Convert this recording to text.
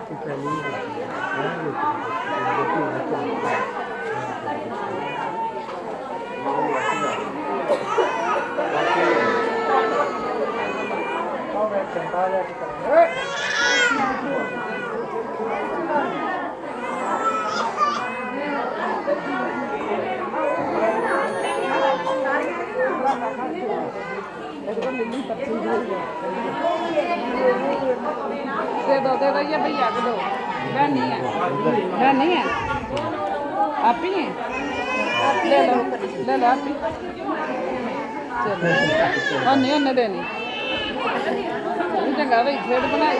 दे दो ये भैया को दो। बहन नहीं है, बहन नहीं है, आप ही हैं? ले लो आप ही। चलो नहीं उन्हें देनी चंगा भाई खेड़ बनाए।